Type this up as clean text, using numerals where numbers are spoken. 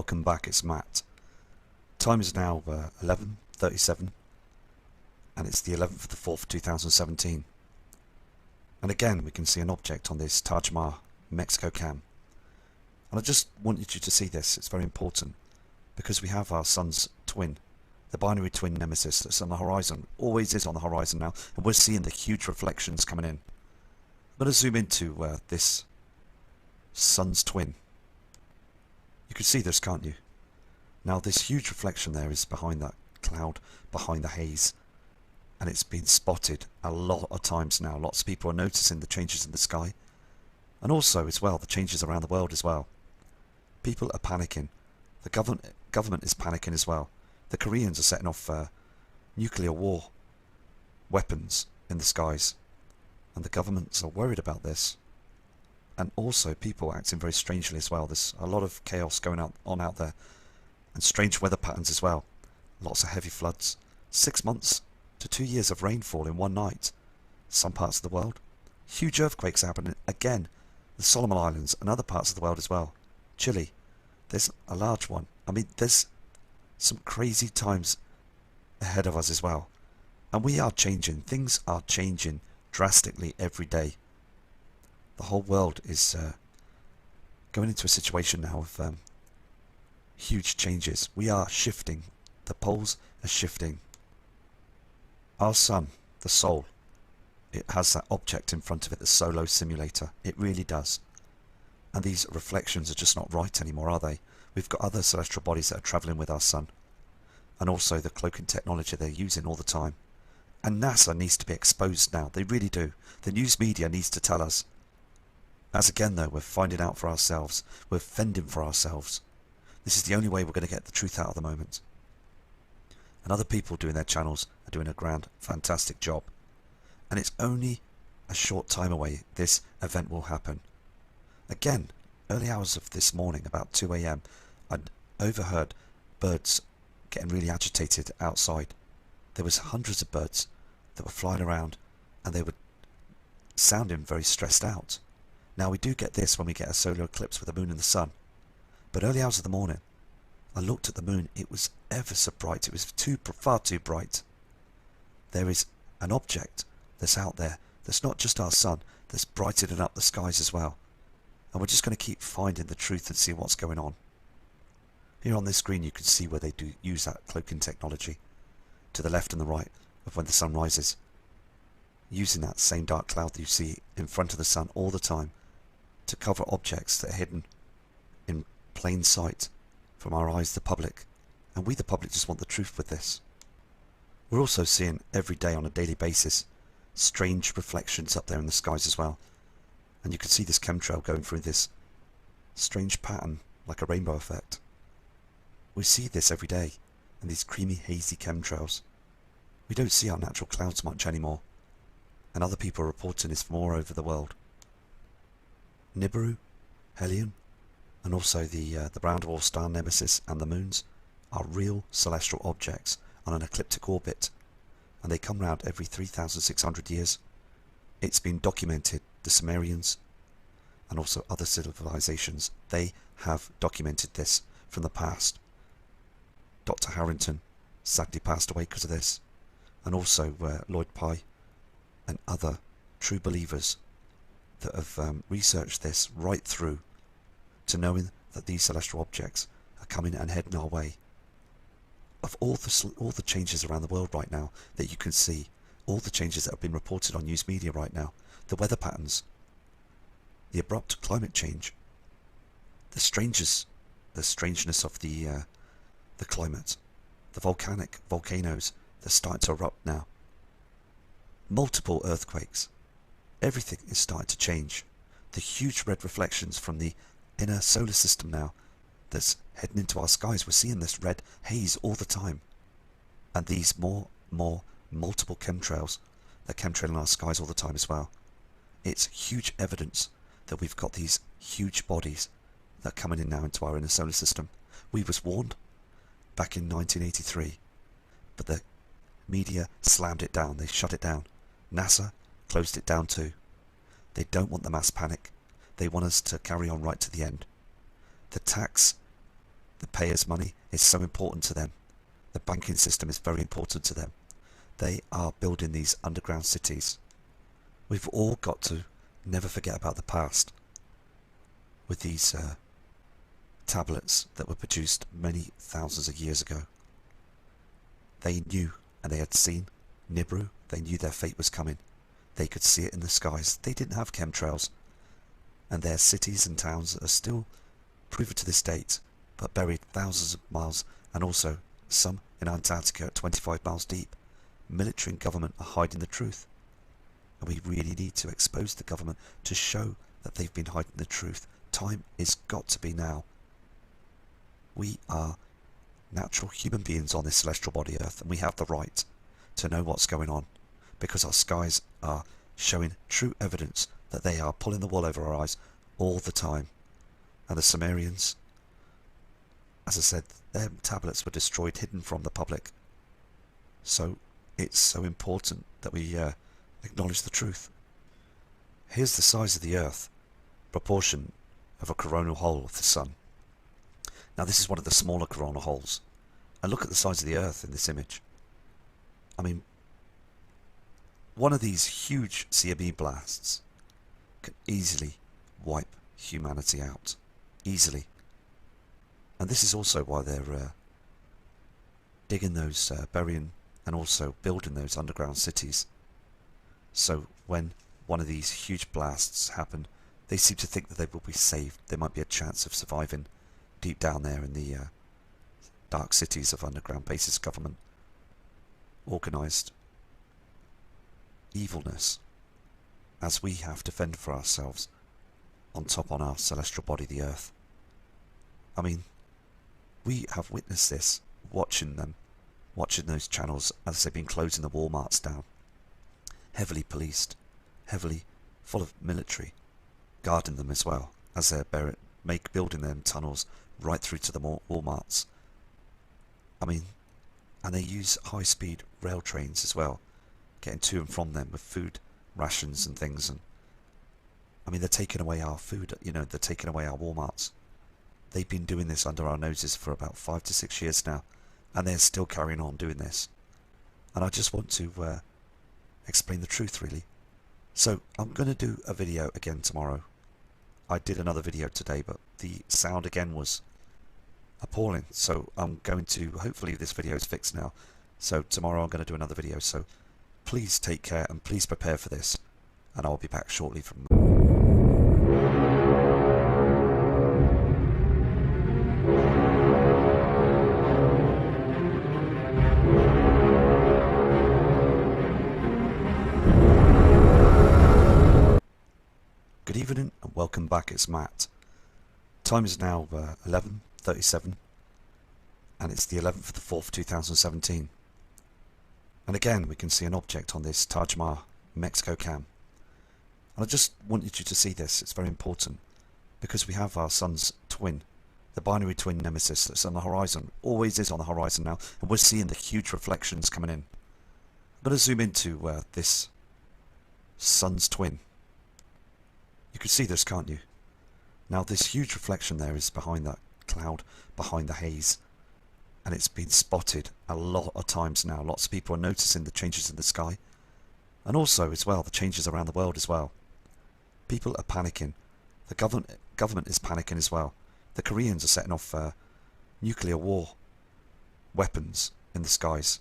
welcome back, it's Matt. Time is now 11:37 and it's the 11th of the 4th, 2017. And again we can see an object on this Taj Mahal Mexico cam. And I just wanted you to see this, it's very important, because we have our sun's twin, the binary twin nemesis that's on the horizon, always is on the horizon now, and we're seeing the huge reflections coming in. I'm going to zoom into this sun's twin. You can see this, can't you? Now this huge reflection there is behind that cloud, behind the haze, and it's been spotted a lot of times now. Lots of people are noticing the changes in the sky, and also as well the changes around the world as well. People are panicking. The government is panicking as well. The Koreans are setting off nuclear war weapons in the skies, and the governments are worried about this. And also people acting very strangely as well. There's a lot of chaos going on out there, and strange weather patterns as well. Lots of heavy floods, 6 months to 2 years of rainfall in one night. Some parts of the world, huge earthquakes happening again. The Solomon Islands and other parts of the world as well. Chile, there's a large one. I mean, there's some crazy times ahead of us as well, and we are changing. Things are changing drastically every day. The whole world is going into a situation now of huge changes. We are shifting. The poles are shifting. Our sun, the soul, it has that object in front of it, the Solo simulator. It really does. And these reflections are just not right anymore, are they? We've got other celestial bodies that are travelling with our sun, and also the cloaking technology they're using all the time. And NASA needs to be exposed now. They really do. The news media needs to tell us. As again though, we're finding out for ourselves. We're fending for ourselves. This is the only way we're going to get the truth out at the moment. And other people doing their channels are doing a grand, fantastic job. And it's only a short time away this event will happen. Again, early hours of this morning, about 2 AM, I'd overheard birds getting really agitated outside. There was hundreds of birds that were flying around, and they were sounding very stressed out. Now we do get this when we get a solar eclipse with the moon and the sun. But early hours of the morning, I looked at the moon. It was ever so bright. It was far too bright. There is an object that's out there that's not just our sun, that's brightening up the skies as well. And we're just going to keep finding the truth and see what's going on. Here on this screen you can see where they do use that cloaking technology, to the left and the right of when the sun rises, using that same dark cloud that you see in front of the sun all the time to cover objects that are hidden in plain sight from our eyes, the public. And we the public just want the truth with this. We're also seeing every day on a daily basis strange reflections up there in the skies as well. And you can see this chemtrail going through this strange pattern like a rainbow effect. We see this every day in these creamy hazy chemtrails. We don't see our natural clouds much anymore, and other people are reporting this from all over the world. Nibiru, Helion, and also the brown dwarf star Nemesis and the moons are real celestial objects on an ecliptic orbit, and they come round every 3,600 years. It's been documented. The Sumerians and also other civilizations, they have documented this from the past. Dr. Harrington sadly passed away because of this, and also Lloyd Pye and other true believers that have researched this right through to knowing that these celestial objects are coming and heading our way. Of all the changes around the world right now that you can see, all the changes that have been reported on news media right now, the weather patterns, the abrupt climate change, the strangeness of the climate, the volcanoes that are starting to erupt now, multiple earthquakes, everything is starting to change. The huge red reflections from the inner solar system now that's heading into our skies. We're seeing this red haze all the time, and these more multiple chemtrails that chemtrail in our skies all the time as well. It's huge evidence that we've got these huge bodies that are coming in now into our inner solar system. We was warned back in 1983, but the media slammed it down. They shut it down. NASA closed it down too. They don't want the mass panic. They want us to carry on right to the end. The the payers' money is so important to them. The banking system is very important to them. They are building these underground cities. We've all got to never forget about the past with these tablets that were produced many thousands of years ago. They knew, and they had seen Nibiru. They knew their fate was coming. They could see it in the skies. They didn't have chemtrails. And their cities and towns are still proven to this date, but buried thousands of miles, and also some in Antarctica at 25 miles deep. Military and government are hiding the truth. And we really need to expose the government to show that they've been hiding the truth. Time is got to be now. We are natural human beings on this celestial body Earth, and we have the right to know what's going on, because our skies are showing true evidence that they are pulling the wool over our eyes all the time. And the Sumerians, as I said, their tablets were destroyed, hidden from the public. So it's so important that we acknowledge the truth. Here's the size of the Earth, proportion of a coronal hole of the Sun. Now this is one of the smaller coronal holes. And look at the size of the Earth in this image. I mean, one of these huge CME blasts can easily wipe humanity out. Easily. And this is also why they're digging those, burying and also building those underground cities. So when one of these huge blasts happen, they seem to think that they will be saved. There might be a chance of surviving deep down there in the dark cities of underground bases government. Organised evilness, as we have to fend for ourselves on top on our celestial body, the Earth. I mean, we have witnessed this, watching those channels as they've been closing the Walmarts down. Heavily policed, heavily full of military, guarding them as well, as they're building them tunnels right through to the Walmarts. I mean, and they use high-speed rail trains as well, getting to and from them with food rations and things. And I mean, they're taking away our food, they're taking away our Walmarts. They've been doing this under our noses for about 5 to 6 years now, and they're still carrying on doing this. And I just want to explain the truth, really. So I'm going to do a video again tomorrow. I did another video today, but the sound again was appalling. So I'm going to, hopefully this video is fixed now. So tomorrow I'm going to do another video. So please take care and please prepare for this. And I'll be back shortly from... Good evening and welcome back, it's Matt. Time is now 11:37 and it's the 11th of the 4th 2017. And again we can see an object on this Taj Mahal Mexico cam. And I just wanted you to see this, it's very important, because we have our sun's twin, the binary twin nemesis that's on the horizon, always is on the horizon now, and we're seeing the huge reflections coming in. I'm going to zoom into this sun's twin. You can see this, can't you? Now this huge reflection there is behind that cloud, behind the haze, and it's been spotted a lot of times now. Lots of people are noticing the changes in the sky, and also as well the changes around the world as well. People are panicking. The government is panicking as well. The Koreans are setting off nuclear war weapons in the skies.